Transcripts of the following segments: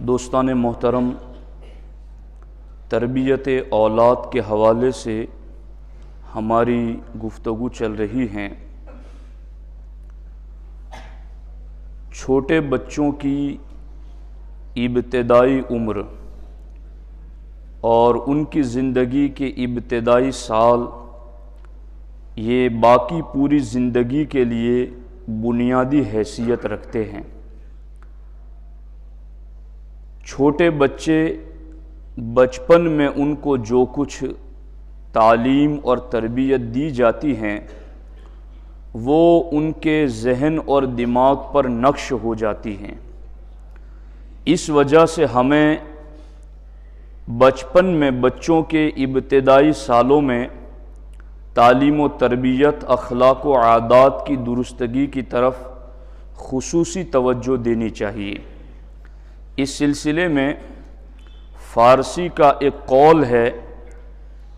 دوستان محترم، تربیت اولاد کے حوالے سے ہماری گفتگو چل رہی ہیں۔ چھوٹے بچوں کی ابتدائی عمر اور ان کی زندگی کے ابتدائی سال یہ باقی پوری زندگی کے لیے بنیادی حیثیت رکھتے ہیں۔ چھوٹے بچے بچپن میں ان کو جو کچھ تعلیم اور تربیت دی جاتی ہیں وہ ان کے ذہن اور دماغ پر نقش ہو جاتی ہیں۔ اس وجہ سے ہمیں بچپن میں بچوں کے ابتدائی سالوں میں تعلیم و تربیت، اخلاق و عادات کی درستگی کی طرف خصوصی توجہ دینی چاہیے۔ اس سلسلے میں فارسی کا ایک قول ہے،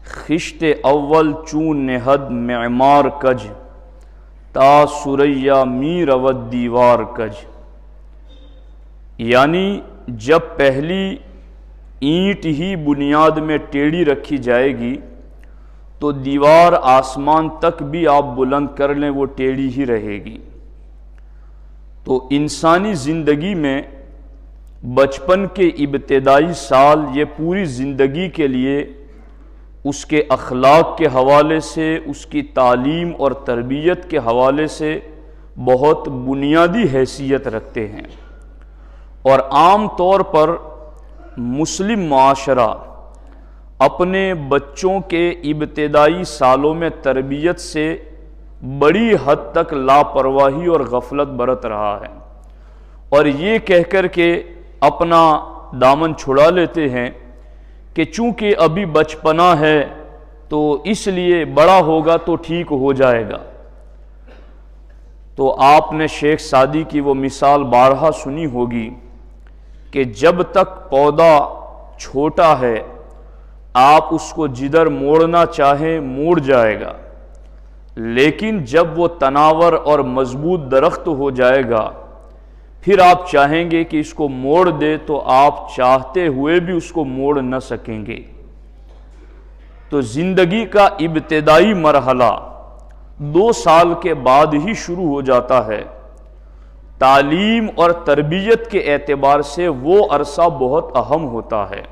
خشت اول چون نہد معمار کج، تا سریا می رود دیوار کج، یعنی جب پہلی اینٹ ہی بنیاد میں ٹیڑھی رکھی جائے گی تو دیوار آسمان تک بھی آپ بلند کر لیں وہ ٹیڑھی ہی رہے گی۔ تو انسانی زندگی میں بچپن کے ابتدائی سال یہ پوری زندگی کے لیے اس کے اخلاق کے حوالے سے، اس کی تعلیم اور تربیت کے حوالے سے بہت بنیادی حیثیت رکھتے ہیں، اور عام طور پر مسلم معاشرہ اپنے بچوں کے ابتدائی سالوں میں تربیت سے بڑی حد تک لاپرواہی اور غفلت برت رہا ہے، اور یہ کہہ کر کے اپنا دامن چھڑا لیتے ہیں کہ چونکہ ابھی بچپنا ہے تو اس لیے بڑا ہوگا تو ٹھیک ہو جائے گا۔ تو آپ نے شیخ سعدی کی وہ مثال بارہا سنی ہوگی کہ جب تک پودا چھوٹا ہے آپ اس کو جدھر موڑنا چاہیں موڑ جائے گا، لیکن جب وہ تناور اور مضبوط درخت ہو جائے گا پھر آپ چاہیں گے کہ اس کو موڑ دے تو آپ چاہتے ہوئے بھی اس کو موڑ نہ سکیں گے۔ تو زندگی کا ابتدائی مرحلہ 2 سال کے بعد ہی شروع ہو جاتا ہے۔ تعلیم اور تربیت کے اعتبار سے وہ عرصہ بہت اہم ہوتا ہے۔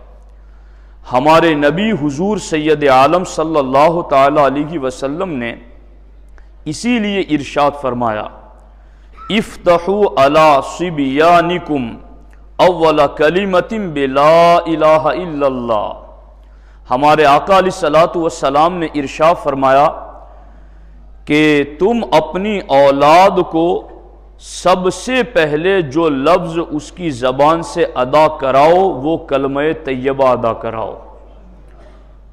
ہمارے نبی حضور سید عالم صلی اللہ تعالی علیہ وسلم نے اسی لیے ارشاد فرمایا، افتحوا علی صبیانکم اول کلمۃ بلا الہ الا اللہ۔ ہمارے آقا علیہ الصلوۃ والسلام نے ارشاد فرمایا کہ تم اپنی اولاد کو سب سے پہلے جو لفظ اس کی زبان سے ادا کراؤ وہ کلمہ طیبہ ادا کراؤ،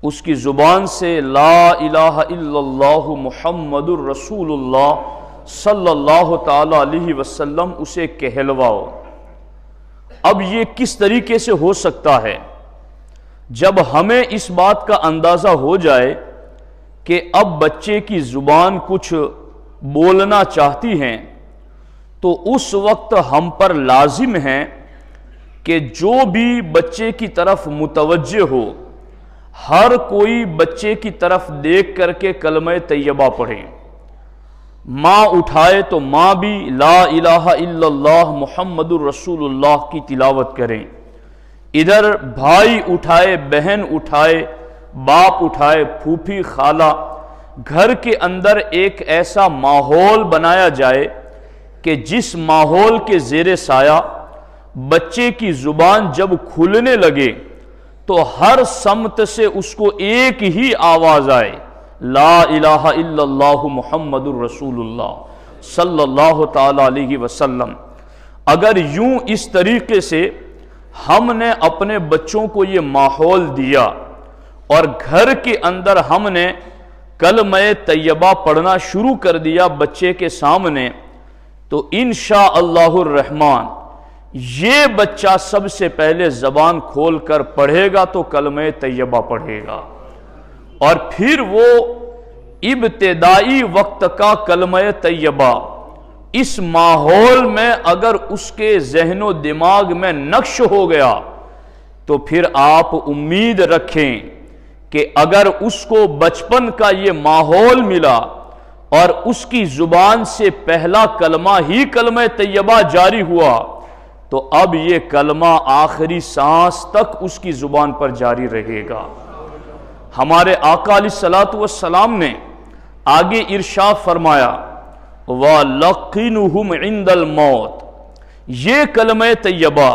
اس کی زبان سے لا الہ الا اللہ محمد الرسول اللہ صلی اللہ تعالی علیہ وسلم اسے کہلواؤ۔ اب یہ کس طریقے سے ہو سکتا ہے؟ جب ہمیں اس بات کا اندازہ ہو جائے کہ اب بچے کی زبان کچھ بولنا چاہتی ہیں تو اس وقت ہم پر لازم ہے کہ جو بھی بچے کی طرف متوجہ ہو ہر کوئی بچے کی طرف دیکھ کر کے کلمہ طیبہ پڑھے۔ ماں اٹھائے تو ماں بھی لا الہ الا اللہ محمد الرسول اللہ کی تلاوت کریں، ادھر بھائی اٹھائے، بہن اٹھائے، باپ اٹھائے، پھوپھی، خالہ، گھر کے اندر ایک ایسا ماحول بنایا جائے کہ جس ماحول کے زیر سایہ بچے کی زبان جب کھلنے لگے تو ہر سمت سے اس کو ایک ہی آواز آئے، لا الہ الا اللہ محمد الرسول اللہ صلی اللہ تعالی علیہ وسلم۔ اگر یوں اس طریقے سے ہم نے اپنے بچوں کو یہ ماحول دیا اور گھر کے اندر ہم نے کلمہ طیبہ پڑھنا شروع کر دیا بچے کے سامنے، تو انشاءاللہ الرحمن یہ بچہ سب سے پہلے زبان کھول کر پڑھے گا تو کلمہ طیبہ پڑھے گا، اور پھر وہ ابتدائی وقت کا کلمہ طیبہ اس ماحول میں اگر اس کے ذہن و دماغ میں نقش ہو گیا تو پھر آپ امید رکھیں کہ اگر اس کو بچپن کا یہ ماحول ملا اور اس کی زبان سے پہلا کلمہ ہی کلمہ طیبہ جاری ہوا تو اب یہ کلمہ آخری سانس تک اس کی زبان پر جاری رہے گا۔ ہمارے آقا علیہ الصلوۃ والسلام نے آگے ارشاد فرمایا وَلَقِّنُهُمْ عِنْدَ الْمَوْتِ، یہ کلمہ طیبہ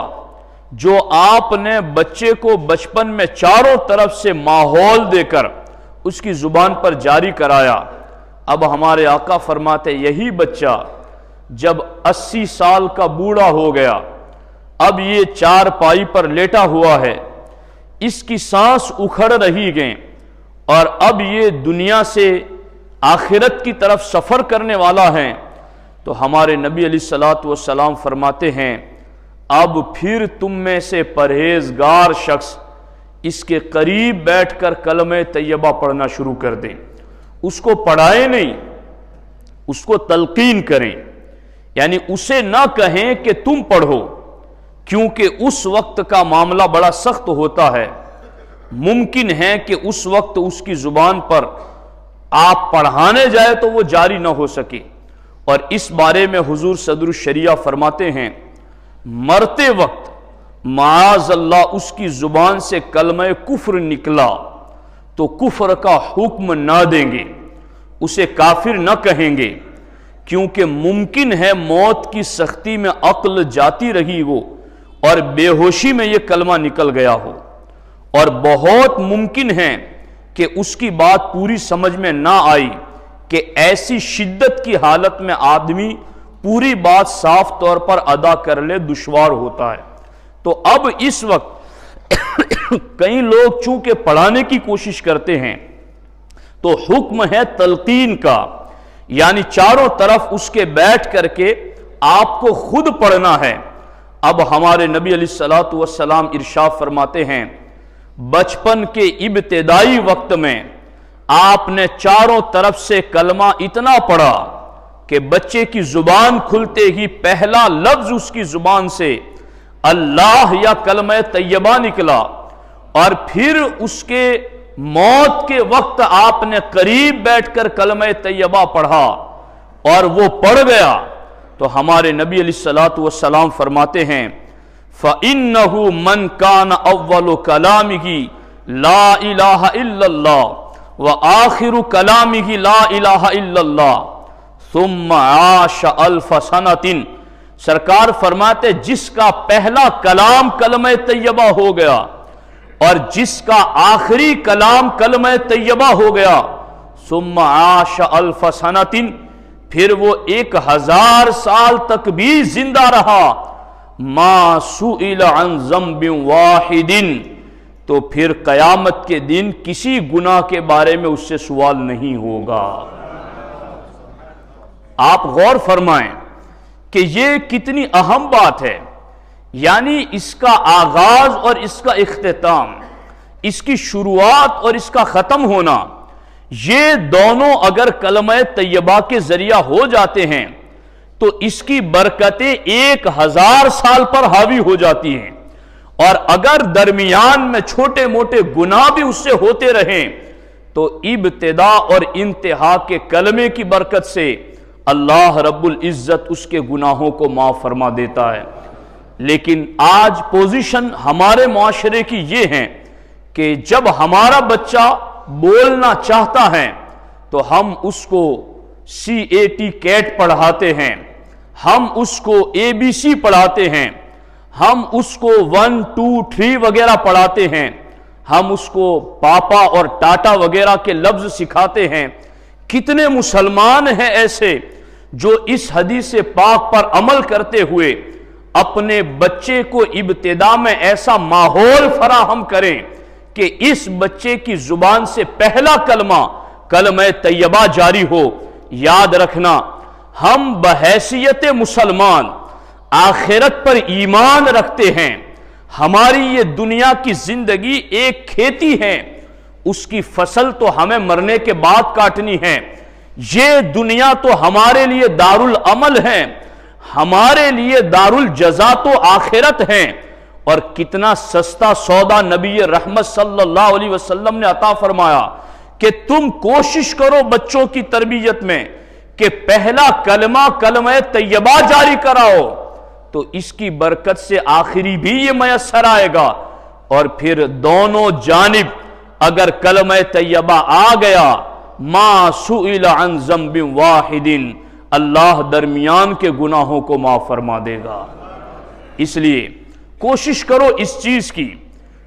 جو آپ نے بچے کو بچپن میں چاروں طرف سے ماحول دے کر اس کی زبان پر جاری کرایا، اب ہمارے آقا فرماتے یہی بچہ جب 80 سال کا بوڑھا ہو گیا، اب یہ چار پائی پر لیٹا ہوا ہے، اس کی سانس اکھڑ رہی گئیں اور اب یہ دنیا سے آخرت کی طرف سفر کرنے والا ہے، تو ہمارے نبی علیہ الصلوۃ والسلام فرماتے ہیں اب پھر تم میں سے پرہیزگار شخص اس کے قریب بیٹھ کر کلمہ طیبہ پڑھنا شروع کر دیں، اس کو پڑھائیں نہیں، اس کو تلقین کریں، یعنی اسے نہ کہیں کہ تم پڑھو، کیونکہ اس وقت کا معاملہ بڑا سخت ہوتا ہے، ممکن ہے کہ اس وقت اس کی زبان پر آپ پڑھانے جائے تو وہ جاری نہ ہو سکے۔ اور اس بارے میں حضور صدر الشریعہ فرماتے ہیں مرتے وقت معاذ اللہ اس کی زبان سے کلمہ کفر نکلا تو کفر کا حکم نہ دیں گے، اسے کافر نہ کہیں گے، کیونکہ ممکن ہے موت کی سختی میں عقل جاتی رہی ہو اور بے ہوشی میں یہ کلمہ نکل گیا ہو، اور بہت ممکن ہے کہ اس کی بات پوری سمجھ میں نہ آئی، کہ ایسی شدت کی حالت میں آدمی پوری بات صاف طور پر ادا کر لے دشوار ہوتا ہے۔ تو اب اس وقت کئی لوگ چونکہ پڑھانے کی کوشش کرتے ہیں تو حکم ہے تلقین کا، یعنی چاروں طرف اس کے بیٹھ کر کے آپ کو خود پڑھنا ہے۔ اب ہمارے نبی علیہ الصلوۃ والسلام ارشاد فرماتے ہیں بچپن کے ابتدائی وقت میں آپ نے چاروں طرف سے کلمہ اتنا پڑھا کہ بچے کی زبان کھلتے ہی پہلا لفظ اس کی زبان سے اللہ یا کلمہ طیبہ نکلا، اور پھر اس کے موت کے وقت آپ نے قریب بیٹھ کر کلمہ طیبہ پڑھا اور وہ پڑھ گیا، تو ہمارے نبی علیہ الصلوۃ والسلام فرماتے ہیں فَإِنَّهُ مَنْ كَانَ أَوَّلُ كَلَامِهِ لَا إِلَهَ إِلَّا اللَّهُ وَآخِرُ كَلَامِهِ لَا إِلَهَ إِلَّا اللَّهُ ثُمَّ عَاشَ أَلْفَ سَنَةٍ، سرکار فرماتے جس کا پہلا کلام کلمہ طیبہ ہو گیا اور جس کا آخری کلام کلمہ طیبہ ہو گیا، ثُمَّ عَاشَ أَلْفَ سَنَةٍ، پھر وہ 1000 سال تک بھی زندہ رہا، ما سئل عن ذنب واحد، تو پھر قیامت کے دن کسی گناہ کے بارے میں اس سے سوال نہیں ہوگا۔ آپ غور فرمائیں کہ یہ کتنی اہم بات ہے، یعنی اس کا آغاز اور اس کا اختتام، اس کی شروعات اور اس کا ختم ہونا، یہ دونوں اگر کلمہ طیبہ کے ذریعہ ہو جاتے ہیں تو اس کی برکتیں 1000 سال پر حاوی ہو جاتی ہیں، اور اگر درمیان میں چھوٹے موٹے گناہ بھی اس سے ہوتے رہیں تو ابتدا اور انتہا کے کلمے کی برکت سے اللہ رب العزت اس کے گناہوں کو معاف فرما دیتا ہے۔ لیکن آج پوزیشن ہمارے معاشرے کی یہ ہے کہ جب ہمارا بچہ بولنا چاہتا ہے تو ہم اس کو CAT کیٹ پڑھاتے ہیں، ہم اس کو ABC پڑھاتے ہیں، ہم اس کو 1 2 3 وغیرہ پڑھاتے ہیں، ہم اس کو پاپا اور ٹاٹا وغیرہ کے لفظ سکھاتے ہیں۔ کتنے مسلمان ہیں ایسے جو اس حدیث پاک پر عمل کرتے ہوئے اپنے بچے کو ابتدا میں ایسا ماحول فراہم کریں کہ اس بچے کی زبان سے پہلا کلمہ کلمہ طیبہ جاری ہو۔ یاد رکھنا، ہم بحیثیت مسلمان آخرت پر ایمان رکھتے ہیں، ہماری یہ دنیا کی زندگی ایک کھیتی ہے، اس کی فصل تو ہمیں مرنے کے بعد کاٹنی ہے۔ یہ دنیا تو ہمارے لیے دارالعمل ہے، ہمارے لیے دارالجزا تو آخرت ہے، اور کتنا سستا سودا نبی رحمت صلی اللہ علیہ وسلم نے عطا فرمایا کہ تم کوشش کرو بچوں کی تربیت میں کہ پہلا کلمہ کلمہ طیبہ جاری کراؤ، تو اس کی برکت سے آخری بھی یہ میسر آئے گا، اور پھر دونوں جانب اگر کلمہ طیبہ آ گیا ما سئل عن ذنب واحد، اللہ درمیان کے گناہوں کو معاف فرما دے گا۔ اس لیے کوشش کرو اس چیز کی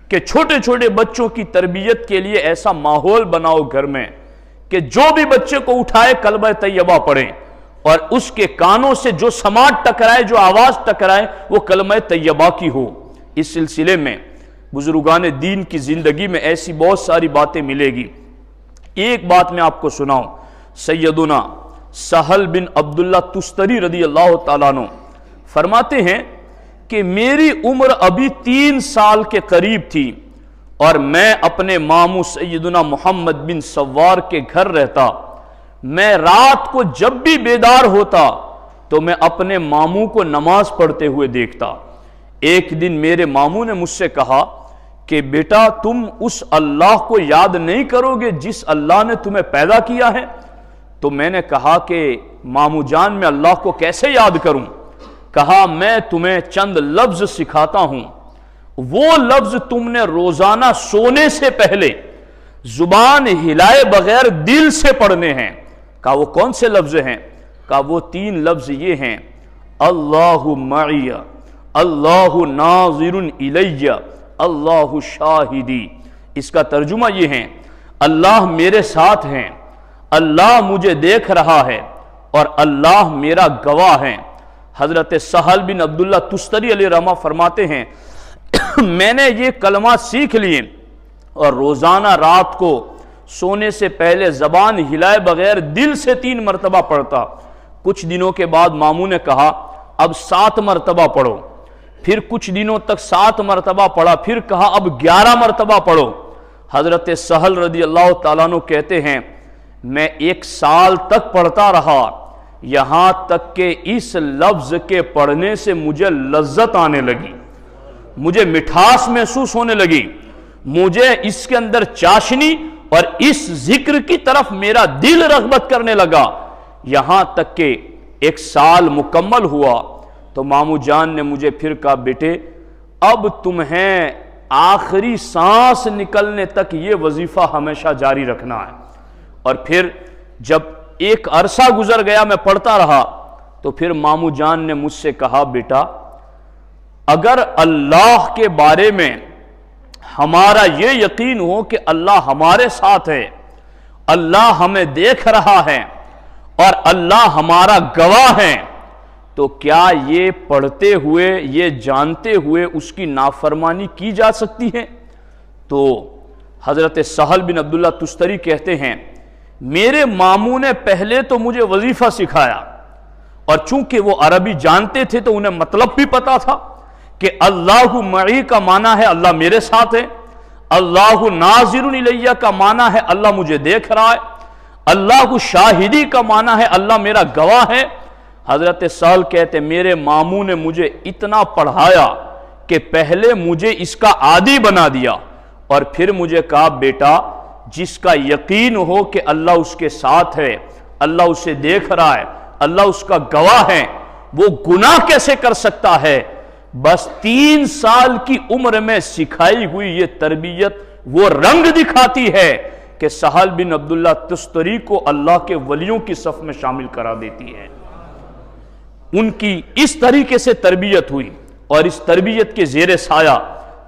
کہ چھوٹے چھوٹے بچوں کی تربیت کے لیے ایسا ماحول بناؤ گھر میں کہ جو بھی بچے کو اٹھائے کلمہ طیبہ پڑھیں، اور اس کے کانوں سے جو سماعت ٹکرائے، جو آواز ٹکرائے، وہ کلمہ طیبہ کی ہو۔ اس سلسلے میں بزرگان دین کی زندگی میں ایسی بہت ساری باتیں ملے گی۔ ایک بات میں آپ کو سناؤں، سیدنا سہل بن عبداللہ تستری رضی اللہ تعالیٰ عنہ فرماتے ہیں کہ میری عمر ابھی 3 سال کے قریب تھی، اور میں اپنے ماموں سیدنا محمد بن سوار کے گھر رہتا۔ میں رات کو جب بھی بیدار ہوتا تو میں اپنے ماموں کو نماز پڑھتے ہوئے دیکھتا۔ ایک دن میرے ماموں نے مجھ سے کہا کہ بیٹا تم اس اللہ کو یاد نہیں کرو گے جس اللہ نے تمہیں پیدا کیا ہے؟ تو میں نے کہا کہ ماموں جان میں اللہ کو کیسے یاد کروں؟ کہا میں تمہیں چند لفظ سکھاتا ہوں، وہ لفظ تم نے روزانہ سونے سے پہلے زبان ہلائے بغیر دل سے پڑھنے ہیں۔ کہا وہ کون سے لفظ ہیں؟ کہا وہ 3 لفظ یہ ہیں، اللہ معی، اللہ ناظر الی، اللہ شاہدی۔ اس کا ترجمہ یہ ہے، اللہ میرے ساتھ ہیں، اللہ مجھے دیکھ رہا ہے، اور اللہ میرا گواہ ہے۔ حضرت سہل بن عبداللہ تستری علیہ رحمہ فرماتے ہیں میں نے یہ کلمات سیکھ لیے اور روزانہ رات کو سونے سے پہلے زبان ہلائے بغیر دل سے 3 مرتبہ پڑھتا۔ کچھ دنوں کے بعد ماموں نے کہا اب 7 مرتبہ پڑھو، پھر کچھ دنوں تک 7 مرتبہ پڑھا، پھر کہا اب 11 مرتبہ پڑھو۔ حضرت سہل رضی اللہ تعالیٰ عنہ کہتے ہیں میں 1 سال تک پڑھتا رہا، یہاں تک کہ اس لفظ کے پڑھنے سے مجھے لذت آنے لگی، مجھے مٹھاس محسوس ہونے لگی، مجھے اس کے اندر چاشنی اور اس ذکر کی طرف میرا دل رغبت کرنے لگا۔ یہاں تک کہ 1 سال مکمل ہوا تو ماموں جان نے مجھے پھر کہا بیٹے اب تمہیں آخری سانس نکلنے تک یہ وظیفہ ہمیشہ جاری رکھنا ہے۔ اور پھر جب ایک عرصہ گزر گیا میں پڑھتا رہا تو پھر ماموں جان نے مجھ سے کہا بیٹا اگر اللہ کے بارے میں ہمارا یہ یقین ہو کہ اللہ ہمارے ساتھ ہے، اللہ ہمیں دیکھ رہا ہے اور اللہ ہمارا گواہ ہے، تو کیا یہ پڑھتے ہوئے یہ جانتے ہوئے اس کی نافرمانی کی جا سکتی ہے؟ تو حضرت سہل بن عبداللہ تستری کہتے ہیں میرے ماموں نے پہلے تو مجھے وظیفہ سکھایا، اور چونکہ وہ عربی جانتے تھے تو انہیں مطلب بھی پتا تھا کہ اللہ معی کا معنی ہے اللہ میرے ساتھ ہے، اللہ ناظر الیہ کا معنی ہے اللہ مجھے دیکھ رہا ہے، اللہ شاہدی کا معنی ہے اللہ میرا گواہ ہے۔ حضرت سہل کہتے میرے ماموں نے مجھے اتنا پڑھایا کہ پہلے مجھے اس کا عادی بنا دیا، اور پھر مجھے کہا بیٹا جس کا یقین ہو کہ اللہ اس کے ساتھ ہے، اللہ اسے دیکھ رہا ہے، اللہ اس کا گواہ ہے، وہ گناہ کیسے کر سکتا ہے؟ بس 3 سال کی عمر میں سکھائی ہوئی یہ تربیت وہ رنگ دکھاتی ہے کہ سہل بن عبداللہ تستری کو اللہ کے ولیوں کی صف میں شامل کرا دیتی ہے۔ ان کی اس طریقے سے تربیت ہوئی، اور اس تربیت کے زیر سایہ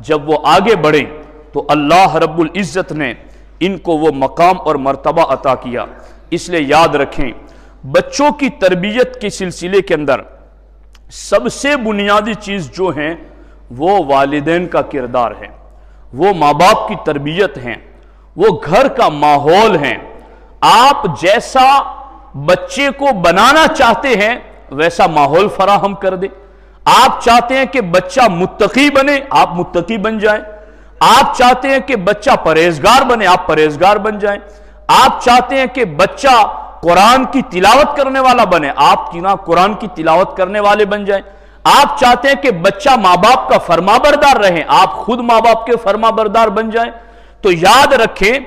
جب وہ آگے بڑھے تو اللہ رب العزت نے ان کو وہ مقام اور مرتبہ عطا کیا۔ اس لیے یاد رکھیں بچوں کی تربیت کے سلسلے کے اندر سب سے بنیادی چیز جو ہیں وہ والدین کا کردار ہے، وہ ماں باپ کی تربیت ہیں، وہ گھر کا ماحول ہیں۔ آپ جیسا بچے کو بنانا چاہتے ہیں ویسا ماحول فراہم کر دیں۔ آپ چاہتے ہیں کہ بچہ متقی بنے، آپ متقی بن جائیں۔ آپ چاہتے ہیں کہ بچہ پرہیزگار بنے، آپ پرہیزگار بن جائیں۔ آپ چاہتے ہیں کہ بچہ قرآن کی تلاوت کرنے والا بنے، آپ کی نہ قرآن کی تلاوت کرنے والے بن جائیں۔ آپ چاہتے ہیں کہ بچہ ماں باپ کا فرما بردار رہیں، آپ خود ماں باپ کے فرما بردار بن جائیں، تو یاد رکھیں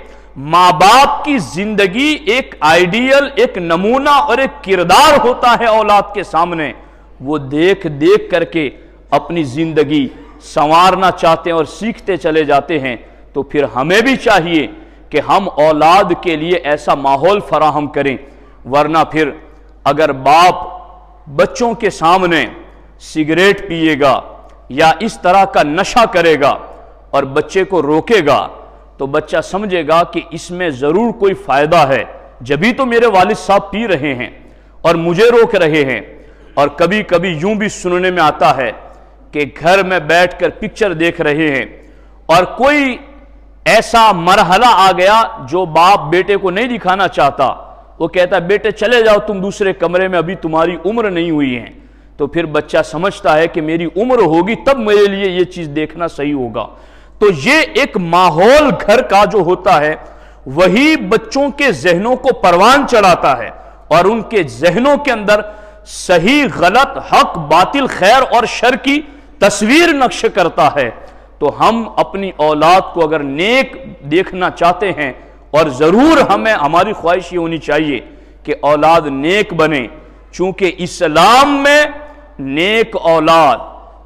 ماں باپ کی زندگی ایک آئیڈیل، ایک نمونہ اور ایک کردار ہوتا ہے اولاد کے سامنے، وہ دیکھ دیکھ کر کے اپنی زندگی سنوارنا چاہتے ہیں اور سیکھتے چلے جاتے ہیں۔ تو پھر ہمیں بھی چاہیے کہ ہم اولاد کے لیے ایسا ماحول فراہم کریں، ورنہ پھر اگر باپ بچوں کے سامنے سگریٹ پیے گا یا اس طرح کا نشہ کرے گا اور بچے کو روکے گا تو بچہ سمجھے گا کہ اس میں ضرور کوئی فائدہ ہے، جبھی تو میرے والد صاحب پی رہے ہیں اور مجھے روک رہے ہیں۔ اور کبھی کبھی یوں بھی سننے میں آتا ہے کہ گھر میں بیٹھ کر پکچر دیکھ رہے ہیں اور کوئی ایسا مرحلہ آ گیا جو باپ بیٹے کو نہیں دکھانا چاہتا، وہ کہتا ہے بیٹے چلے جاؤ تم دوسرے کمرے میں، ابھی تمہاری عمر نہیں ہوئی ہے۔ تو پھر بچہ سمجھتا ہے کہ میری عمر ہوگی تب میرے لیے یہ چیز دیکھنا صحیح ہوگا۔ تو یہ ایک ماحول گھر کا جو ہوتا ہے وہی بچوں کے ذہنوں کو پروان چڑھاتا ہے اور ان کے ذہنوں کے اندر صحیح غلط حق باطل خیر اور شر کی تصویر نقش کرتا ہے۔ تو ہم اپنی اولاد کو اگر نیک دیکھنا چاہتے ہیں، اور ضرور ہماری خواہش یہ ہونی چاہیے کہ اولاد نیک بنے، چونکہ اسلام میں نیک اولاد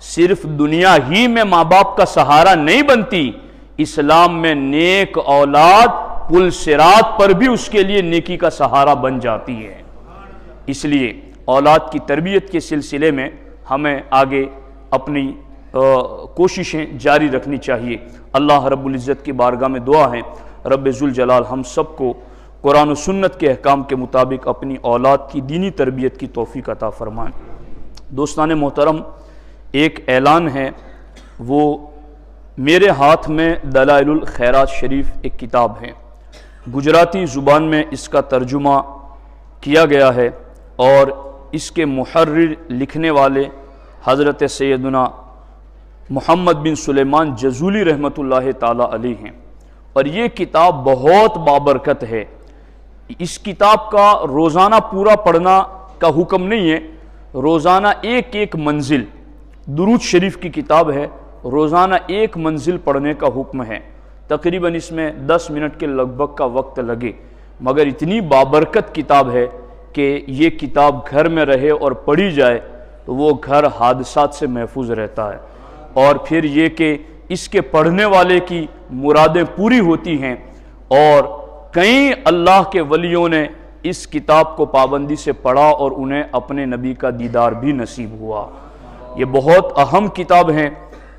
صرف دنیا ہی میں ماں باپ کا سہارا نہیں بنتی، اسلام میں نیک اولاد پل صراط پر بھی اس کے لیے نیکی کا سہارا بن جاتی ہے۔ اس لیے اولاد کی تربیت کے سلسلے میں ہمیں آگے اپنی کوششیں جاری رکھنی چاہیے۔ اللہ رب العزت کی بارگاہ میں دعا ہے رب ذوالجلال ہم سب کو قرآن و سنت کے احکام کے مطابق اپنی اولاد کی دینی تربیت کی توفیق عطا فرمائیں۔ دوستان محترم، ایک اعلان ہے، وہ میرے ہاتھ میں دلائل الخیرات شریف ایک کتاب ہے، گجراتی زبان میں اس کا ترجمہ کیا گیا ہے اور اس کے محرر لکھنے والے حضرت سیدنا محمد بن سلیمان جزولی رحمۃ اللہ تعالی علیہ ہیں، اور یہ کتاب بہت بابرکت ہے۔ اس کتاب کا روزانہ پورا پڑھنا کا حکم نہیں ہے، روزانہ ایک ایک منزل، درود شریف کی کتاب ہے، روزانہ ایک منزل پڑھنے کا حکم ہے۔ تقریباً اس میں 10 منٹ کے لگ بھگ کا وقت لگے، مگر اتنی بابرکت کتاب ہے کہ یہ کتاب گھر میں رہے اور پڑھی جائے تو وہ گھر حادثات سے محفوظ رہتا ہے، اور پھر یہ کہ اس کے پڑھنے والے کی مرادیں پوری ہوتی ہیں، اور کئی اللہ کے ولیوں نے اس کتاب کو پابندی سے پڑھا اور انہیں اپنے نبی کا دیدار بھی نصیب ہوا۔ یہ بہت اہم کتاب ہے،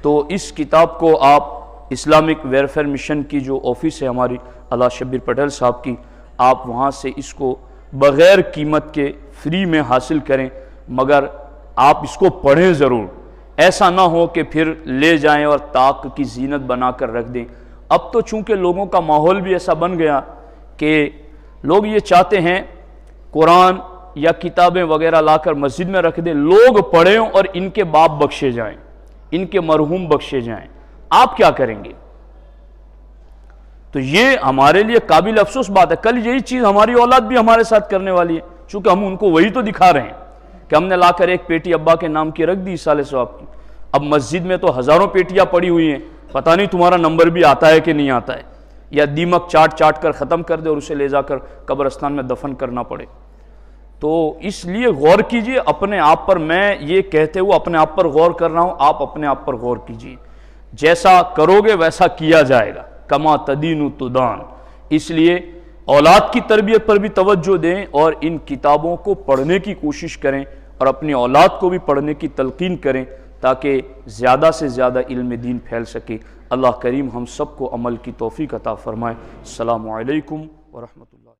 تو اس کتاب کو آپ اسلامک ویلفیئر مشن کی جو آفس ہے ہماری اللہ شبیر پٹیل صاحب کی، آپ وہاں سے اس کو بغیر قیمت کے فری میں حاصل کریں، مگر آپ اس کو پڑھیں ضرور، ایسا نہ ہو کہ پھر لے جائیں اور طاق کی زینت بنا کر رکھ دیں۔ اب تو چونکہ لوگوں کا ماحول بھی ایسا بن گیا کہ لوگ یہ چاہتے ہیں قرآن یا کتابیں وغیرہ لا کر مسجد میں رکھ دیں، لوگ پڑھیں اور ان کے باپ بخشے جائیں، ان کے مرحوم بخشے جائیں، آپ کیا کریں گے؟ تو یہ ہمارے لیے قابل افسوس بات ہے۔ کل یہی چیز ہماری اولاد بھی ہمارے ساتھ کرنے والی ہے، چونکہ ہم ان کو وہی تو دکھا رہے ہیں کہ ہم نے لا کر ایک پیٹی ابا کے نام کی رکھ دی سال ثواب کی، اب مسجد میں تو ہزاروں پیٹیاں پڑی ہوئی ہیں، پتہ نہیں تمہارا نمبر بھی آتا ہے کہ نہیں آتا ہے، یا دیمک چاٹ چاٹ کر ختم کر دے اور اسے لے جا کر قبرستان میں دفن کرنا پڑے۔ تو اس لیے غور کیجئے اپنے آپ پر، میں یہ کہتے ہوئے اپنے آپ پر غور کر رہا ہوں، آپ اپنے آپ پر غور کیجئے، جیسا کرو گے ویسا کیا جائے گا، کما تدین تدان۔ اس لیے اولاد کی تربیت پر بھی توجہ دیں اور ان کتابوں کو پڑھنے کی کوشش کریں اور اپنی اولاد کو بھی پڑھنے کی تلقین کریں تاکہ زیادہ سے زیادہ علم دین پھیل سکے۔ اللہ کریم ہم سب کو عمل کی توفیق عطا فرمائے۔ السلام علیکم ورحمۃ اللہ۔